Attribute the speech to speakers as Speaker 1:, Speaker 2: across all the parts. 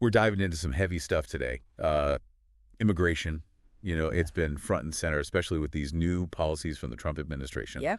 Speaker 1: We're diving into some heavy stuff today. Immigration, it's been front and center, especially with these new policies from the Trump administration.
Speaker 2: Yeah.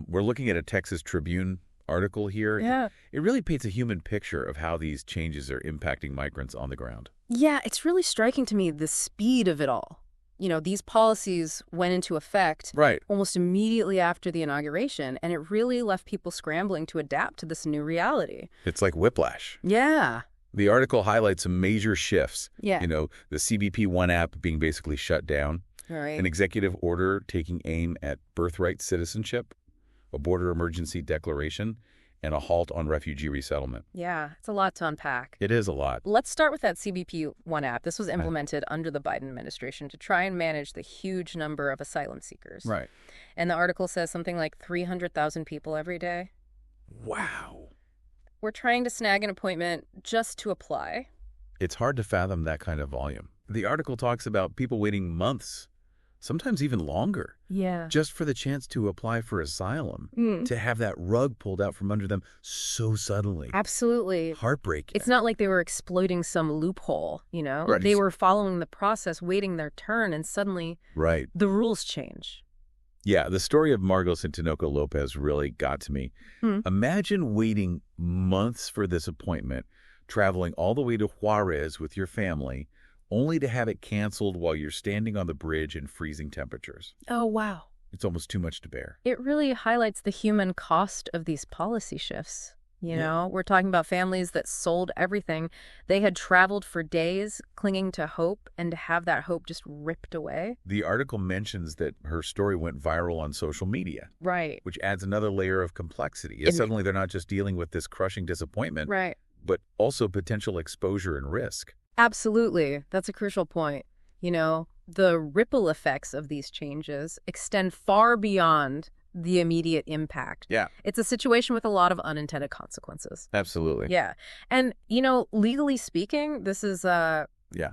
Speaker 1: We're looking at a Texas Tribune article here.
Speaker 2: Yeah.
Speaker 1: It really paints a human picture of how these changes are impacting migrants on the ground.
Speaker 2: Yeah, it's really striking to me, the speed of it all. These policies went into effect almost immediately after the inauguration, and it really left people scrambling to adapt to this new reality.
Speaker 1: It's like whiplash.
Speaker 2: Yeah.
Speaker 1: The article highlights some major shifts.
Speaker 2: Yeah.
Speaker 1: The CBP One app being basically shut down,
Speaker 2: Right.
Speaker 1: an executive order taking aim at birthright citizenship, a border emergency declaration, and a halt on refugee resettlement.
Speaker 2: Yeah, it's a lot to unpack.
Speaker 1: It is a lot.
Speaker 2: Let's start with that CBP One app. This was implemented under the Biden administration to try and manage the huge number of asylum seekers.
Speaker 1: Right.
Speaker 2: And the article says something like 300,000 people every day.
Speaker 1: Wow.
Speaker 2: We're trying to snag an appointment just to apply.
Speaker 1: It's hard to fathom that kind of volume. The article talks about people waiting months, sometimes even longer,
Speaker 2: Yeah.
Speaker 1: just for the chance to apply for asylum, to have that rug pulled out from under them so suddenly.
Speaker 2: Absolutely.
Speaker 1: Heartbreaking.
Speaker 2: It's not like they were exploiting some loophole,
Speaker 1: Right.
Speaker 2: They were following the process, waiting their turn, and suddenly
Speaker 1: Right.
Speaker 2: the rules change.
Speaker 1: Yeah, the story of Margos and Tinoco Lopez really got to me. Imagine waiting months for this appointment, traveling all the way to Juarez with your family, only to have it canceled while you're standing on the bridge in freezing temperatures.
Speaker 2: Oh, wow.
Speaker 1: It's almost too much to bear.
Speaker 2: It really highlights the human cost of these policy shifts. We're talking about families that sold everything. They had traveled for days, clinging to hope, and to have that hope just ripped away.
Speaker 1: The article mentions that her story went viral on social media,
Speaker 2: Right.
Speaker 1: which adds another layer of complexity. Suddenly, they're not just dealing with this crushing disappointment,
Speaker 2: Right.
Speaker 1: but also potential exposure and risk.
Speaker 2: Absolutely. That's a crucial point. The ripple effects of these changes extend far beyond the immediate impact.
Speaker 1: Yeah.
Speaker 2: It's a situation with a lot of unintended consequences.
Speaker 1: Absolutely.
Speaker 2: Yeah. And, legally speaking, this is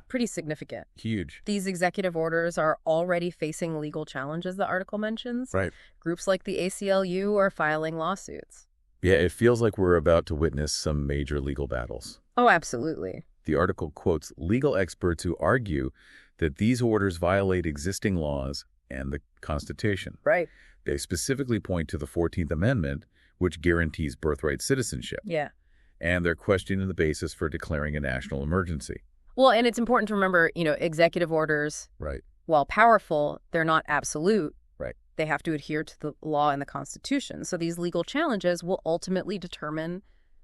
Speaker 2: pretty significant.
Speaker 1: Huge.
Speaker 2: These executive orders are already facing legal challenges, the article mentions.
Speaker 1: Right.
Speaker 2: Groups like the ACLU are filing lawsuits.
Speaker 1: Yeah, it feels like we're about to witness some major legal battles.
Speaker 2: Oh, absolutely.
Speaker 1: The article quotes legal experts who argue that these orders violate existing laws and the Constitution.
Speaker 2: Right.
Speaker 1: They specifically point to the 14th Amendment, which guarantees birthright citizenship.
Speaker 2: Yeah.
Speaker 1: And they're questioning the basis for declaring a national emergency.
Speaker 2: Well, and it's important to remember, executive orders,
Speaker 1: Right.
Speaker 2: while powerful, they're not absolute.
Speaker 1: Right.
Speaker 2: They have to adhere to the law and the Constitution. So these legal challenges will ultimately determine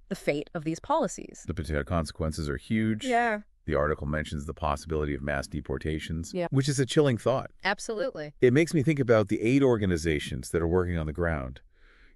Speaker 2: the fate of these policies.
Speaker 1: The potential consequences are huge.
Speaker 2: Yeah.
Speaker 1: The article mentions the possibility of mass deportations,
Speaker 2: Yeah.
Speaker 1: which is a chilling thought.
Speaker 2: Absolutely.
Speaker 1: It makes me think about the aid organizations that are working on the ground.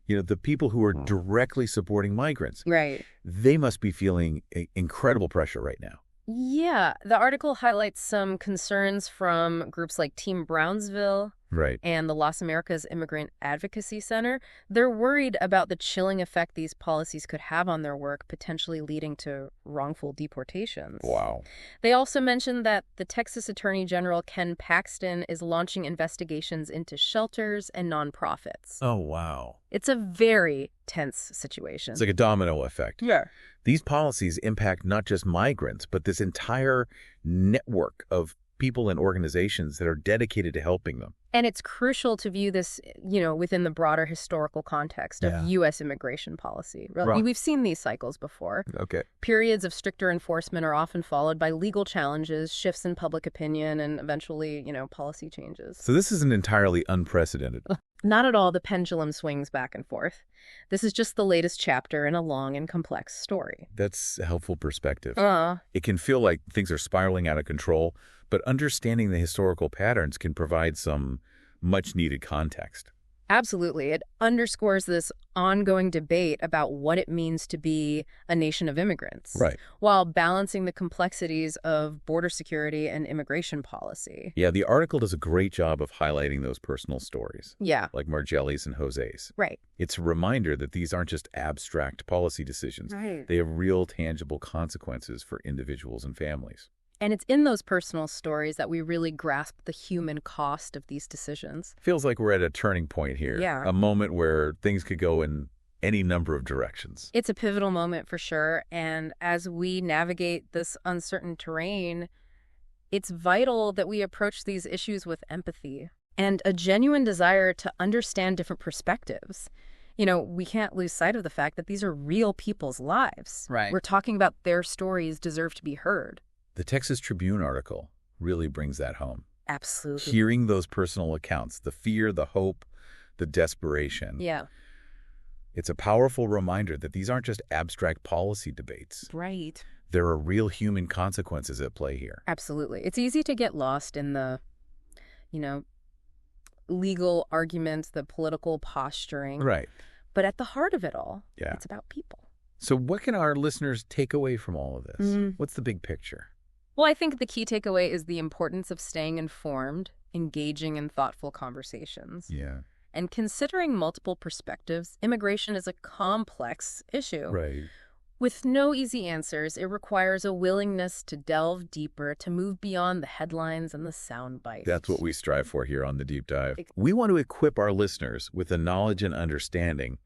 Speaker 1: The people who are directly supporting migrants.
Speaker 2: Right.
Speaker 1: They must be feeling incredible pressure right now.
Speaker 2: Yeah. The article highlights some concerns from groups like Team Brownsville
Speaker 1: Right.
Speaker 2: and the Las Americas Immigrant Advocacy Center. They're worried about the chilling effect these policies could have on their work, potentially leading to wrongful deportations.
Speaker 1: Wow.
Speaker 2: They also mentioned that the Texas Attorney General Ken Paxton is launching investigations into shelters and nonprofits.
Speaker 1: Oh, wow.
Speaker 2: It's a very tense situation.
Speaker 1: It's like a domino effect.
Speaker 2: Yeah.
Speaker 1: These policies impact not just migrants, but this entire network of people and organizations that are dedicated to helping them.
Speaker 2: And it's crucial to view this, within the broader historical context of U.S. immigration policy.
Speaker 1: Right.
Speaker 2: We've seen these cycles before.
Speaker 1: Okay.
Speaker 2: Periods of stricter enforcement are often followed by legal challenges, shifts in public opinion, and eventually, policy changes.
Speaker 1: So this isn't entirely unprecedented.
Speaker 2: Not at all. The pendulum swings back and forth. This is just the latest chapter in a long and complex story.
Speaker 1: That's a helpful perspective.
Speaker 2: Uh,
Speaker 1: It can feel like things are spiraling out of control, but understanding the historical patterns can provide some much-needed context.
Speaker 2: Absolutely. It underscores this ongoing debate about what it means to be a nation of immigrants,
Speaker 1: Right.
Speaker 2: while balancing the complexities of border security and immigration policy.
Speaker 1: Yeah, the article does a great job of highlighting those personal stories,
Speaker 2: Yeah,
Speaker 1: like Margelli's and Jose's.
Speaker 2: right.
Speaker 1: It's a reminder that these aren't just abstract policy decisions.
Speaker 2: Right.
Speaker 1: They have real, tangible consequences for individuals and families.
Speaker 2: And it's in those personal stories that we really grasp the human cost of these decisions.
Speaker 1: Feels like we're at a turning point here.
Speaker 2: Yeah.
Speaker 1: A moment where things could go in any number of directions.
Speaker 2: It's a pivotal moment for sure. And as we navigate this uncertain terrain, it's vital that we approach these issues with empathy and a genuine desire to understand different perspectives. We can't lose sight of the fact that these are real people's lives.
Speaker 3: Right.
Speaker 2: We're talking about their stories deserve to be heard.
Speaker 1: The Texas Tribune article really brings that home.
Speaker 2: Absolutely.
Speaker 1: Hearing those personal accounts, the fear, the hope, the desperation.
Speaker 2: Yeah.
Speaker 1: It's a powerful reminder that these aren't just abstract policy debates.
Speaker 2: Right.
Speaker 1: There are real human consequences at play here.
Speaker 2: Absolutely. It's easy to get lost in the, legal arguments, the political posturing.
Speaker 1: Right.
Speaker 2: But at the heart of it all,
Speaker 1: Yeah.
Speaker 2: it's about people.
Speaker 1: So what can our listeners take away from all of this? What's the big picture?
Speaker 2: Well, I think the key takeaway is the importance of staying informed, engaging in thoughtful conversations.
Speaker 1: Yeah.
Speaker 2: And considering multiple perspectives. Immigration is a complex issue.
Speaker 1: Right.
Speaker 2: With no easy answers, it requires a willingness to delve deeper, to move beyond the headlines and the sound bites.
Speaker 1: That's what we strive for here on The Deep Dive. We want to equip our listeners with the knowledge and understanding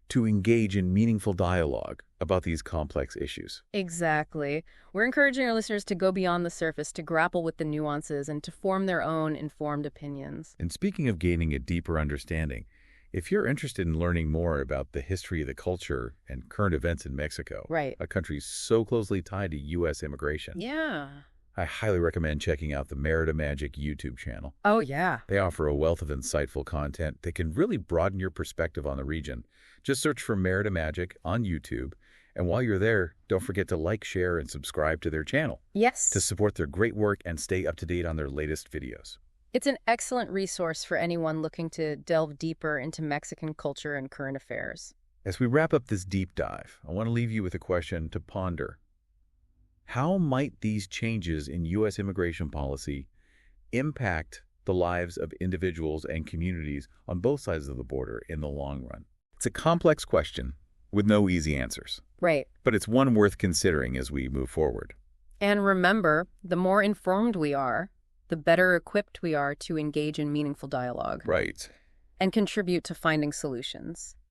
Speaker 1: to engage in meaningful dialogue about these complex issues.
Speaker 2: Exactly. We're encouraging our listeners to go beyond the surface, to grapple with the nuances, and to form their own informed opinions.
Speaker 1: And speaking of gaining a deeper understanding, if you're interested in learning more about the history of the culture and current events in Mexico,
Speaker 2: Right.
Speaker 1: a country so closely tied to U.S. immigration,
Speaker 2: Yeah.
Speaker 1: I highly recommend checking out the Merida Magic YouTube channel.
Speaker 2: Oh, yeah.
Speaker 1: They offer a wealth of insightful content that can really broaden your perspective on the region. Just search for Merida Magic on YouTube, and while you're there, don't forget to like, share, and subscribe to their channel
Speaker 2: Yes.
Speaker 1: to support their great work and stay up to date on their latest videos.
Speaker 2: It's an excellent resource for anyone looking to delve deeper into Mexican culture and current affairs.
Speaker 1: As we wrap up this deep dive, I want to leave you with a question to ponder. How might these changes in U.S. immigration policy impact the lives of individuals and communities on both sides of the border in the long run? It's a complex question with no easy answers,
Speaker 2: Right.
Speaker 1: but it's one worth considering as we move forward.
Speaker 2: And remember, the more informed we are, the better equipped we are to engage in meaningful dialogue
Speaker 1: Right.
Speaker 2: and contribute to finding solutions.